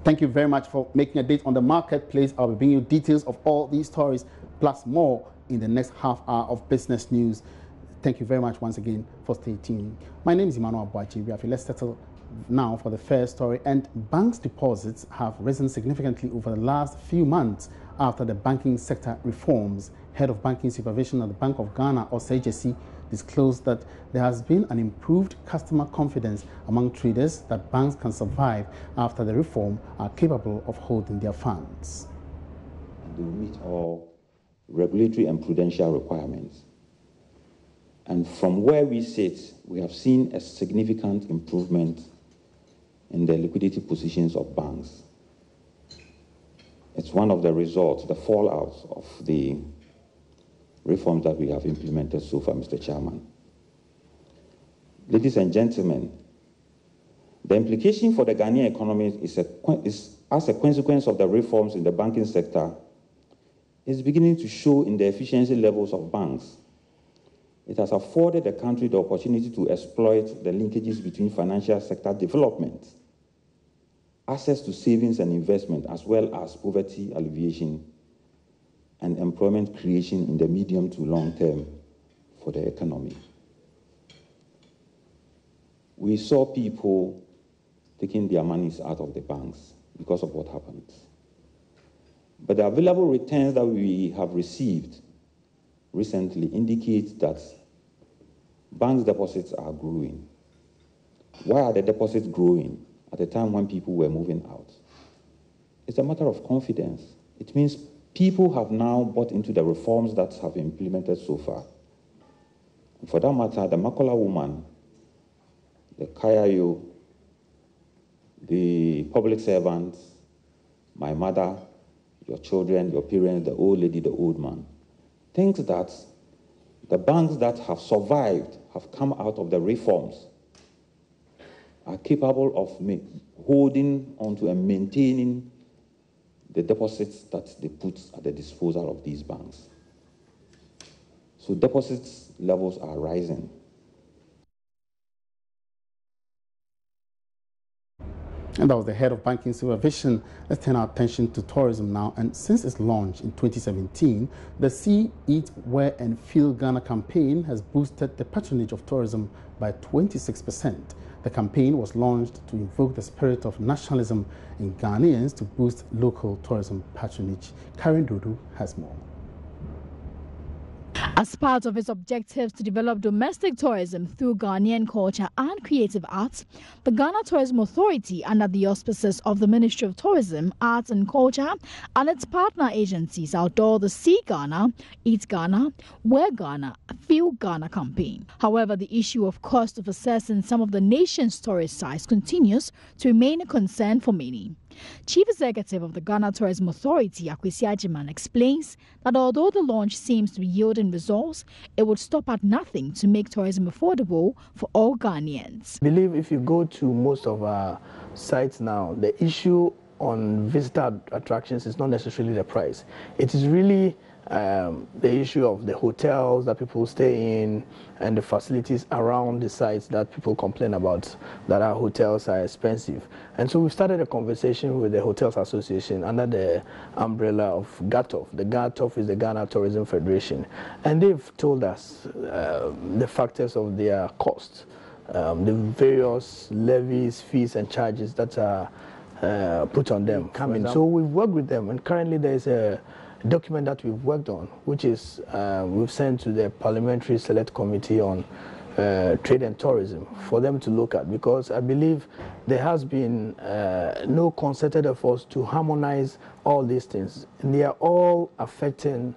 Thank you very much for making a date on the marketplace. I'll be bringing you details of all these stories plus more in the next half hour of business news. Thank you very much once again for staying tuned. My name is Emmanuel Boachi. Let's settle now for the first story. And banks' deposits have risen significantly over the last few months after the banking sector reforms. Head of Banking Supervision at the Bank of Ghana, Osei, disclosed that there has been an improved customer confidence among traders that banks can survive after the reform are capable of holding their funds. They will meet all regulatory and prudential requirements. And from where we sit, we have seen a significant improvement in the liquidity positions of banks. It's one of the results, the fallouts of the reforms that we have implemented so far, Mr. Chairman. Ladies and gentlemen, the implication for the Ghanaian economy is as a consequence of the reforms in the banking sector is beginning to show in the efficiency levels of banks. It has afforded the country the opportunity to exploit the linkages between financial sector development, access to savings and investment, as well as poverty alleviation and employment creation in the medium to long term for the economy. We saw people taking their monies out of the banks because of what happened. But the available returns that we have received recently indicate that banks' deposits are growing. Why are the deposits growing at a time when people were moving out? It's a matter of confidence. It means people have now bought into the reforms that have been implemented so far. And for that matter, the Makola woman, the Kayayo, the public servants, my mother, your children, your parents, the old lady, the old man, thinks that the banks that have survived, have come out of the reforms, are capable of holding onto and maintaining the deposits that they put at the disposal of these banks. So deposits levels are rising. And that was the head of Banking Supervision. Let's turn our attention to tourism now. And since its launch in 2017, the See, Eat, Wear and Feel Ghana campaign has boosted the patronage of tourism by 26%. The campaign was launched to invoke the spirit of nationalism in Ghanaians to boost local tourism patronage. Karen Dodo has more. As part of its objectives to develop domestic tourism through Ghanaian culture and creative arts, the Ghana Tourism Authority, under the auspices of the Ministry of Tourism, Arts and Culture and its partner agencies, outdoor the See Ghana, Eat Ghana, Wear Ghana, Feel Ghana campaign. However, the issue of cost of accessing some of the nation's tourist sites continues to remain a concern for many. Chief Executive of the Ghana Tourism Authority, Akwesi Ajiman, explains that although the launch seems to be yielding results, it would stop at nothing to make tourism affordable for all Ghanaians. I believe if you go to most of our sites now, the issue on visitor attractions is not necessarily the price. It is really the issue of the hotels that people stay in and the facilities around the sites that people complain about, that our hotels are expensive. And so we started a conversation with the Hotels Association under the umbrella of GATOF. The GATOF is the Ghana Tourism Federation. And they've told us the factors of their costs, the various levies, fees and charges that are put on them coming. So we've worked with them, and currently there's a document that we've worked on, which is we've sent to the Parliamentary Select Committee on Trade and Tourism for them to look at, because I believe there has been no concerted efforts to harmonize all these things, and they are all affecting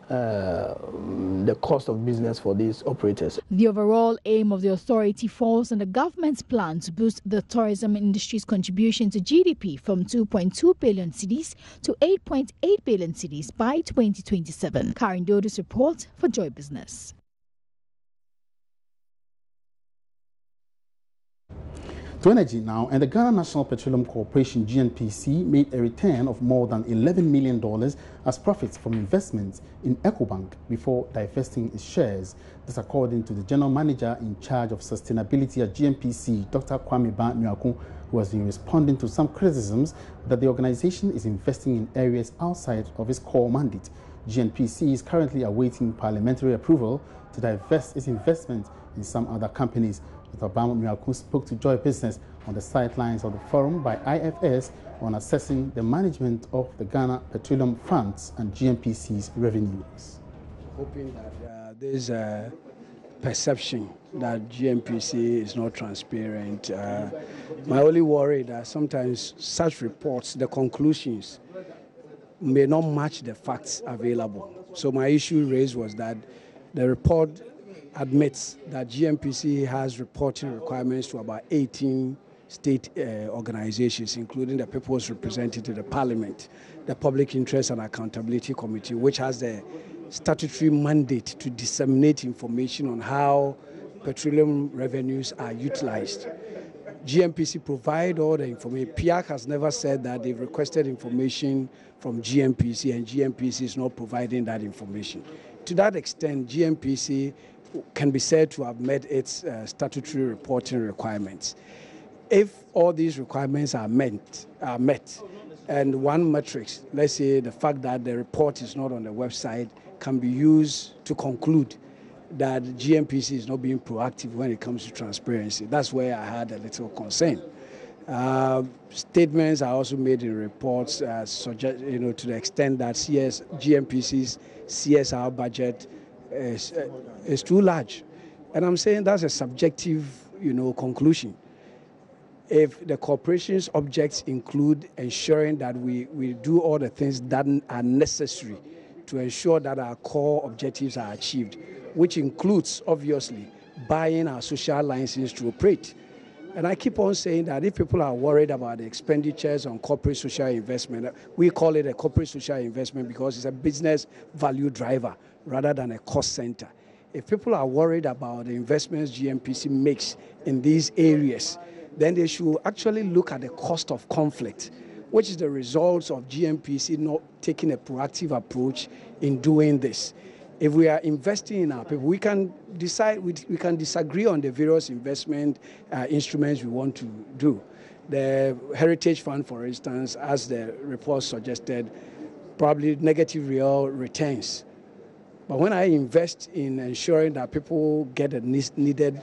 the cost of business for these operators. The overall aim of the authority falls on the government's plan to boost the tourism industry's contribution to GDP from 2.2 billion cedis to 8.8 billion cedis by 2027. Karen Dodo's report for Joy Business. To energy now, and the Ghana National Petroleum Corporation GNPC made a return of more than $11 million as profits from investments in EcoBank before divesting its shares. This according to the General Manager in charge of sustainability at GNPC, Dr. Kwame Ba Nwaku, who has been responding to some criticisms that the organization is investing in areas outside of its core mandate. GNPC is currently awaiting parliamentary approval to divest its investment in some other companies. Dr. Ba Nwaku spoke to Joy Business on the sidelines of the forum by IFS on assessing the management of the Ghana Petroleum Funds and GNPC's revenues. Hoping that there's a perception that GNPC is not transparent. My only worry that sometimes such reports, the conclusions, may not match the facts available. So my issue raised was that the report admits that GNPC has reporting requirements to about 18 state organizations, including the People's Representative, the Parliament, the Public Interest and Accountability Committee, which has the statutory mandate to disseminate information on how petroleum revenues are utilized. GNPC provide all the information. PIAC has never said that they've requested information from GNPC and GNPC is not providing that information. To that extent, GNPC can be said to have met its statutory reporting requirements. If all these requirements are met, and one metric, let's say the fact that the report is not on the website, can be used to conclude that GNPC is not being proactive when it comes to transparency. That's where I had a little concern. Statements are also made in reports, suggest, to the extent that GNPC's CSR budget is too large. And I'm saying that's a subjective, conclusion. If the corporation's objects include ensuring that we do all the things that are necessary to ensure that our core objectives are achieved, which includes, obviously, buying our social license to operate. And I keep on saying that if people are worried about the expenditures on corporate social investment, we call it a corporate social investment because it's a business value driver rather than a cost center. If people are worried about the investments GNPC makes in these areas, then they should actually look at the cost of conflict, which is the results of GNPC not taking a proactive approach in doing this. If we are investing in our people, we can decide, we can disagree on the various investment instruments we want to do. The Heritage Fund, for instance, as the report suggested, probably negative real returns. But when I invest in ensuring that people get the needed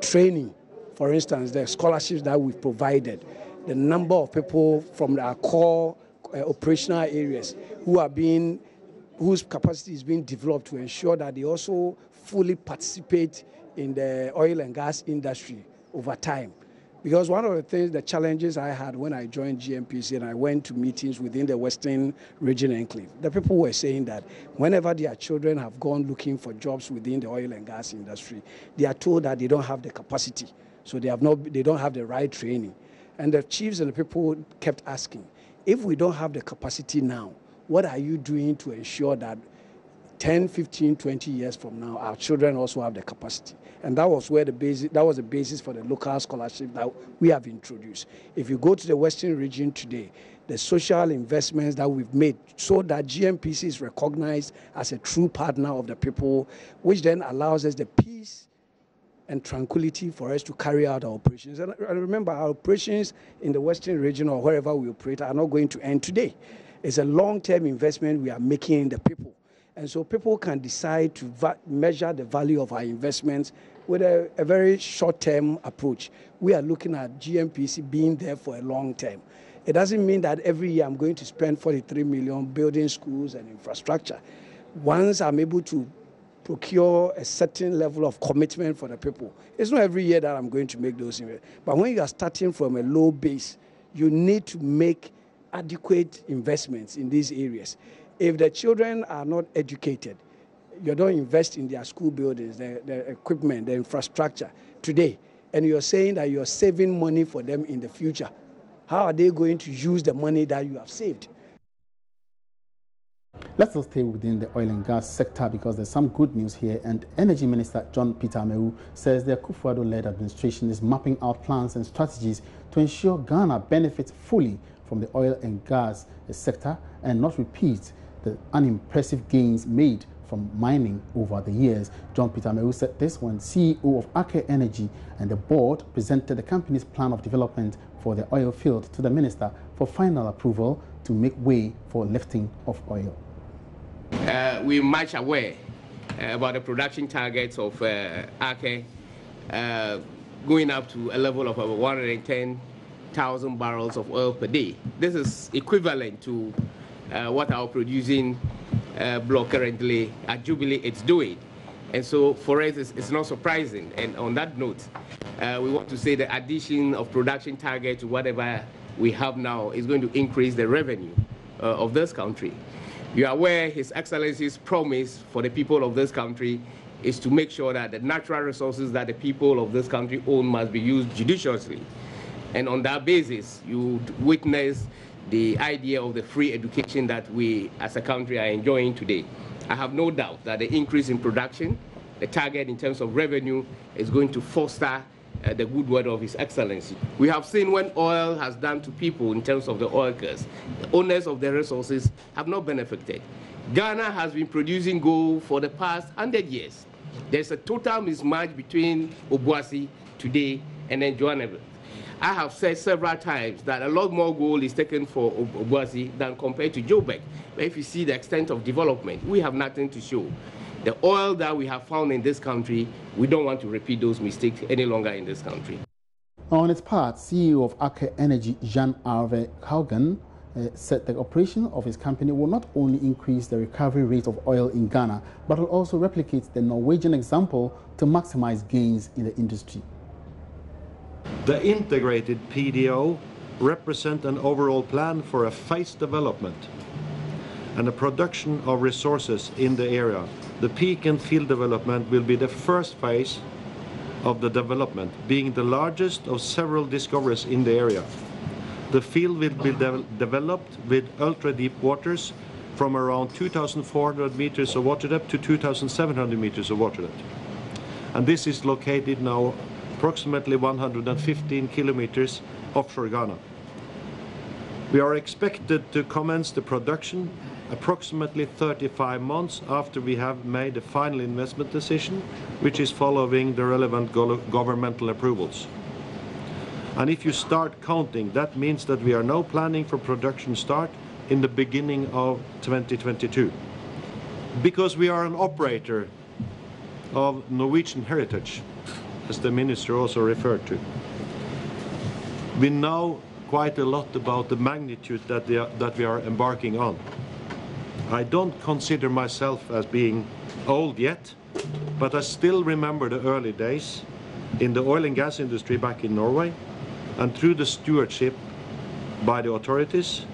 training, for instance, the scholarships that we've provided, the number of people from our core operational areas whose capacity is being developed to ensure that they also fully participate in the oil and gas industry over time. Because one of the things, the challenges I had when I joined GNPC and I went to meetings within the Western Region Enclave, the people were saying that whenever their children have gone looking for jobs within the oil and gas industry, they are told that they don't have the capacity, so they don't have the right training. And the chiefs and the people kept asking, if we don't have the capacity now, what are you doing to ensure that 10, 15, 20 years from now, our children also have the capacity? And that was where the basis for the local scholarship that we have introduced. If you go to the Western region today, the social investments that we've made so that GNPC is recognized as a true partner of the people, which then allows us the peace and tranquility for us to carry out our operations. And remember, our operations in the Western region or wherever we operate are not going to end today. It's a long-term investment we are making in the people. And so people can decide to measure the value of our investments with a very short-term approach. We are looking at GNPC being there for a long term. It doesn't mean that every year I'm going to spend 43 million building schools and infrastructure. Once I'm able to procure a certain level of commitment for the people, it's not every year that I'm going to make those investments. But when you are starting from a low base, you need to make adequate investments in these areas. If the children are not educated, you don't invest in their school buildings, the equipment, the infrastructure today, and you're saying that you're saving money for them in the future, how are they going to use the money that you have saved? Let's still stay within the oil and gas sector because there's some good news here. And Energy Minister John Peter Amewu says the Akufo-Addo-led administration is mapping out plans and strategies to ensure Ghana benefits fully from the oil and gas sector and not repeat the unimpressive gains made from mining over the years. John Peter Amewu said this when CEO of Aker Energy and the board presented the company's plan of development for the oil field to the minister for final approval to make way for lifting of oil. We're much aware about the production targets of Aker going up to a level of about 110,000 barrels of oil per day. This is equivalent to what our producing block currently at Jubilee is doing. And so for us, it's not surprising. And on that note, we want to say the addition of production target to whatever we have now is going to increase the revenue of this country. You are aware His Excellency's promise for the people of this country is to make sure that the natural resources that the people of this country own must be used judiciously. And on that basis, you witness the idea of the free education that we as a country are enjoying today. I have no doubt that the increase in production, the target in terms of revenue, is going to foster the good word of His Excellency. We have seen when oil has done to people in terms of the oil curse, the owners of the resources have not benefited. Ghana has been producing gold for the past 100 years. There's a total mismatch between Obuasi today and then Johannesburg. I have said several times that a lot more gold is taken for Obuasi than compared to Joburg. But if you see the extent of development, we have nothing to show. The oil that we have found in this country, we don't want to repeat those mistakes any longer in this country. On its part, CEO of Aker Energy, Jan-Arve Haugen, said the operation of his company will not only increase the recovery rate of oil in Ghana, but will also replicate the Norwegian example to maximize gains in the industry. The integrated PDO represents an overall plan for a phased development and a production of resources in the area. The peak and field development will be the first phase of the development, being the largest of several discoveries in the area. The field will be developed with ultra-deep waters from around 2,400 meters of water depth to 2,700 meters of water depth. And this is located now approximately 115 kilometers offshore Ghana. We are expected to commence the production approximately 35 months after we have made the final investment decision, which is following the relevant governmental approvals. And if you start counting, that means that we are now planning for production start in the beginning of 2022. Because we are an operator of Norwegian heritage, as the minister also referred to, we know quite a lot about the magnitude that we are embarking on. I don't consider myself as being old yet, but I still remember the early days in the oil and gas industry back in Norway, and through the stewardship by the authorities,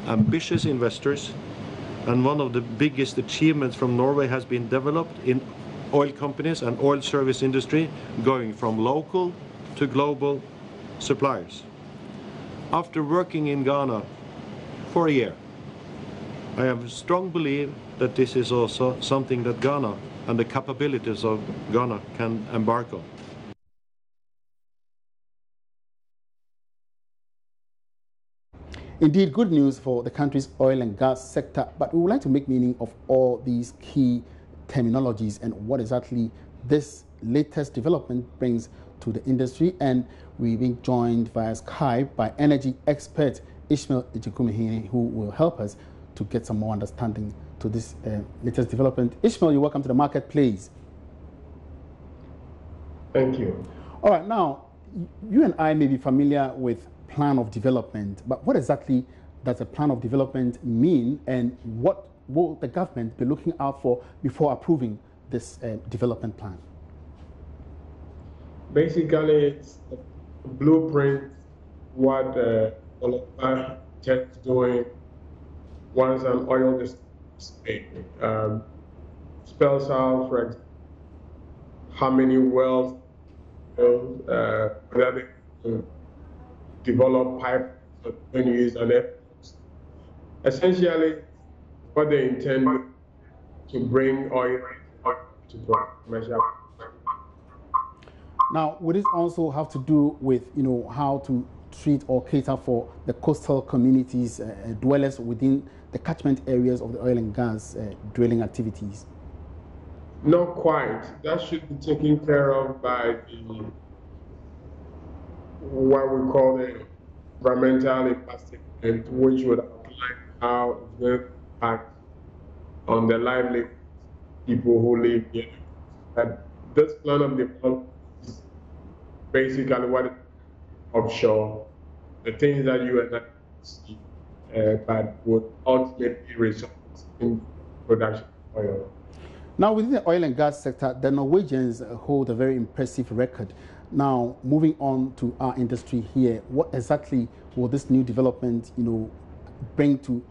ambitious investors, and one of the biggest achievements from Norway has been developed in oil companies and oil service industry, going from local to global suppliers. After working in Ghana for a year, I have a strong belief that this is also something that Ghana and the capabilities of Ghana can embark on. Indeed, good news for the country's oil and gas sector, but we would like to make meaning of all these key terminologies and what exactly this latest development brings to the industry. And we've been joined via Skype by energy expert Ishmael Ejikumihini, who will help us to get some more understanding to this latest development. Ishmael, you're welcome to the marketplace. Thank you. All right, now, you and I may be familiar with plan of development, but what exactly does a plan of development mean, and what will the government be looking out for before approving this development plan? Basically, it's a blueprint what developer is doing once an oil is made. Spells out, for example, how many wells, whether they develop pipe and use an essentially what they intend to bring oil to commercial. Now, would this also have to do with, how to treat or cater for the coastal communities, dwellers within the catchment areas of the oil and gas drilling activities? Not quite. That should be taken care of by what we call the environmental impact statement, which would outline how it's going to impact on the livelihood people who live here. But this plan of development is basically what is offshore, the things that you and I see, but would ultimately result in production of oil. Now, within the oil and gas sector, the Norwegians hold a very impressive record. Now, moving on to our industry here, what exactly will this new development, bring to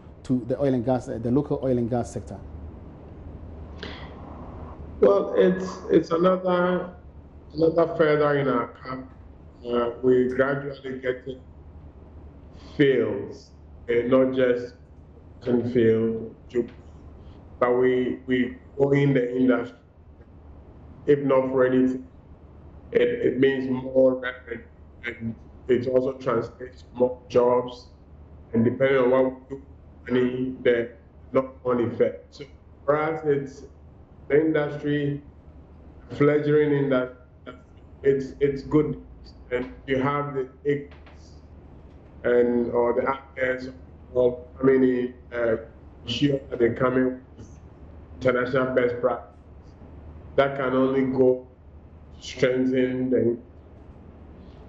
the oil and gas, the local oil and gas sector? Well, it's another feather in our cap. We gradually getting fields, not just field, but we go in the industry. If not for anything, it means more revenue, and it also translates more jobs. And depending on what we do, money, the knock-on effect. So for us, it's the industry, fledgling in that. It's good, and you have the acres or the actors of coming in, sure that they come in with international best practice. That can only go to strengthen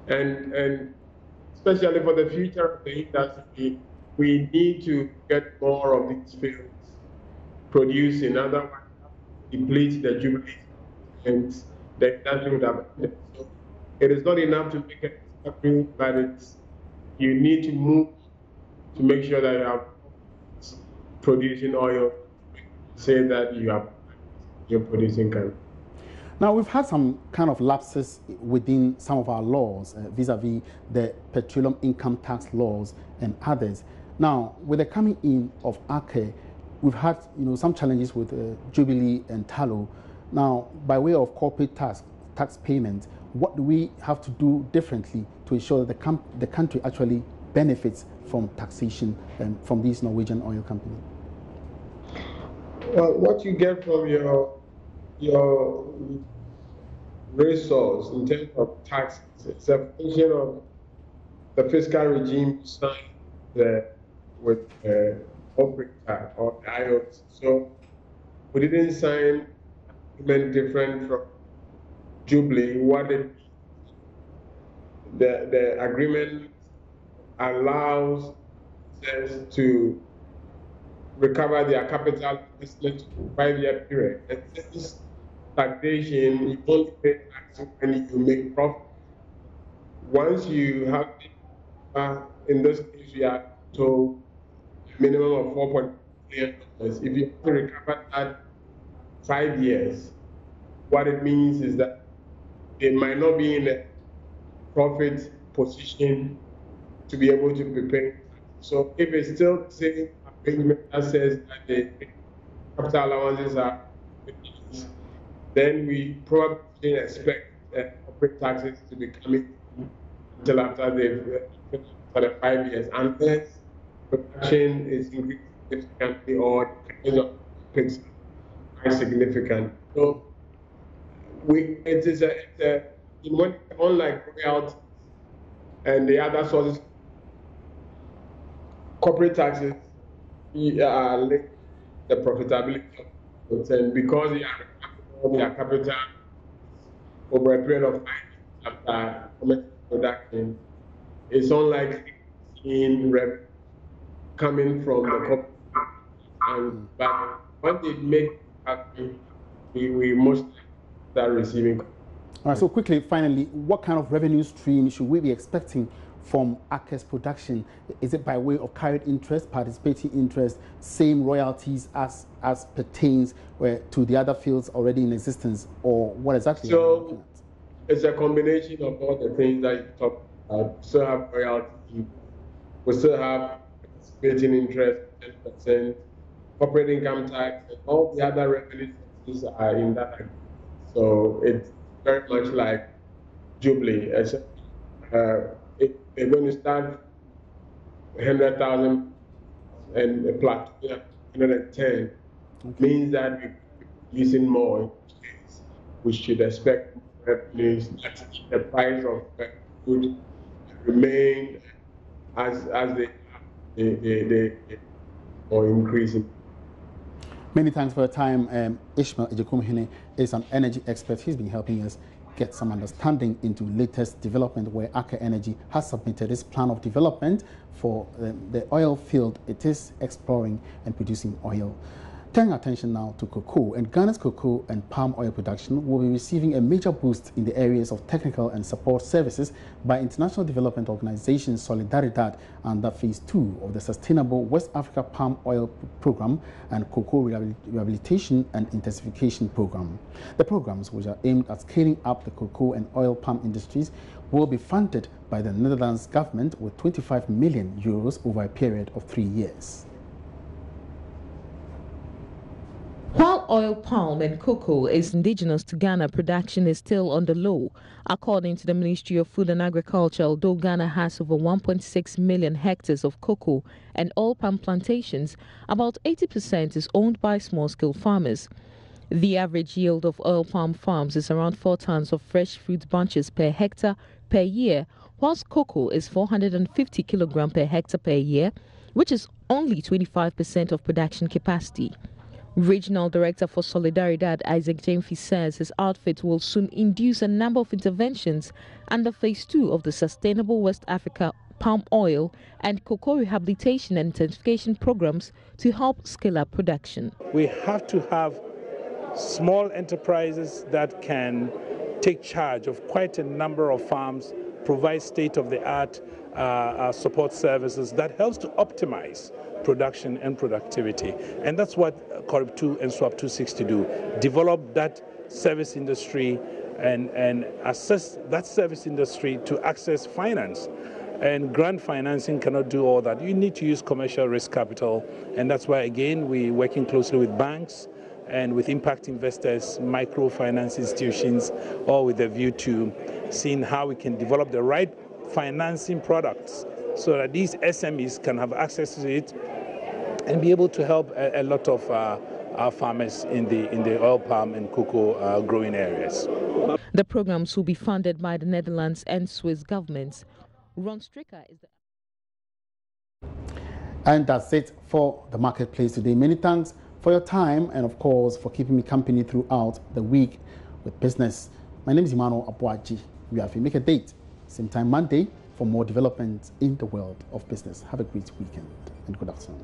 and especially for the future of the industry, we need to get more of these fields producing. Otherwise, deplete the jubilee and the industry would have ended. So it is not enough to make it happen, but you need to move to make sure that you are producing oil, say that you're producing country. Now, we've had some kind of lapses within some of our laws vis-a-vis the petroleum income tax laws and others. Now, with the coming in of ACE, we've had some challenges with Jubilee and Tallow. Now, by way of corporate tax payment, what do we have to do differently to ensure that the country actually benefits from taxation from these Norwegian oil companies? Well, what you get from your resource in terms of taxes, it's a function of the fiscal regime signed with corporate tax or the IOs. So we didn't sign agreement different from Jubilee. The agreement allows us to recover their capital investment in a 5-year period. And since taxation, you only pay tax when you make profit. Once you have, in this case, we are told a minimum of $4.2 billion. If you have to recover that 5 years, what it means is that they might not be in a profit position to be able to prepare. So if it's still the same arrangement that says that the capital allowances are reduced, then we probably didn't expect corporate taxes to be coming until after for the 5 years, unless production is increased significantly or the price of picks quite significant. So it is unlike royalties and the other sources, corporate taxes are linked to the profitability of the and because they are their capital over a period of 5 years after commercial production, it's unlikely in revenue coming from the corporate. But when they make we must start receiving. All right, so quickly, finally, what kind of revenue stream should we be expecting from ACE's production? Is it by way of carried interest, participating interest, same royalties as pertains to the other fields already in existence, or what exactly? So it's a combination of all the things that you talked about. We still have royalties, we still have participating interest, 10%, corporate income tax, and all the other revenue sources are in that agreement. So it's very much like Jubilee. If they're going to start 100,000 and a plateau at 110, means that we're using more. We should expect revenues that the price of food remain as they or increasing. Many thanks for your time. Ishmael Ejekumhene is an energy expert. He's been helping us get some understanding into latest development where Aker Energy has submitted its plan of development for the oil field it is exploring and producing oil. Turning attention now to cocoa, and Ghana's cocoa and palm oil production will be receiving a major boost in the areas of technical and support services by International Development Organization Solidaridad under Phase 2 of the Sustainable West Africa Palm Oil Program and Cocoa Rehabilitation and Intensification Program. The programs, which are aimed at scaling up the cocoa and oil palm industries, will be funded by the Netherlands government with €25 million over a period of 3 years. While oil palm and cocoa is indigenous to Ghana, production is still on the low. According to the Ministry of Food and Agriculture, although Ghana has over 1.6 million hectares of cocoa and oil palm plantations, about 80% is owned by small-scale farmers. The average yield of oil palm farms is around 4 tons of fresh fruit bunches per hectare per year, whilst cocoa is 450 kilograms per hectare per year, which is only 25% of production capacity. Regional Director for Solidaridad, Isaac Jamefi, says his outfit will soon induce a number of interventions under Phase 2 of the Sustainable West Africa Palm Oil and Cocoa Rehabilitation and Intensification programs to help scale up production. We have to have small enterprises that can take charge of quite a number of farms, provide state-of-the-art support services that helps to optimize production and productivity. And that's what Corp 2 and SWAP 2 seeks to do, develop that service industry and assess that service industry to access finance. And grant financing cannot do all that. You need to use commercial risk capital, and that's why, again, we're working closely with banks and with impact investors, microfinance institutions, all with a view to seeing how we can develop the right financing products so that these SMEs can have access to it and be able to help a lot of our farmers in the oil palm and cocoa growing areas. The programs will be funded by the Netherlands and Swiss governments. Ron Stricker is the... And that's it for the marketplace today. Many thanks for your time and, of course, for keeping me company throughout the week with business. My name is Emmanuel Abuaji. We have to make a date, same time Monday, for more developments in the world of business. Have a great weekend and good afternoon.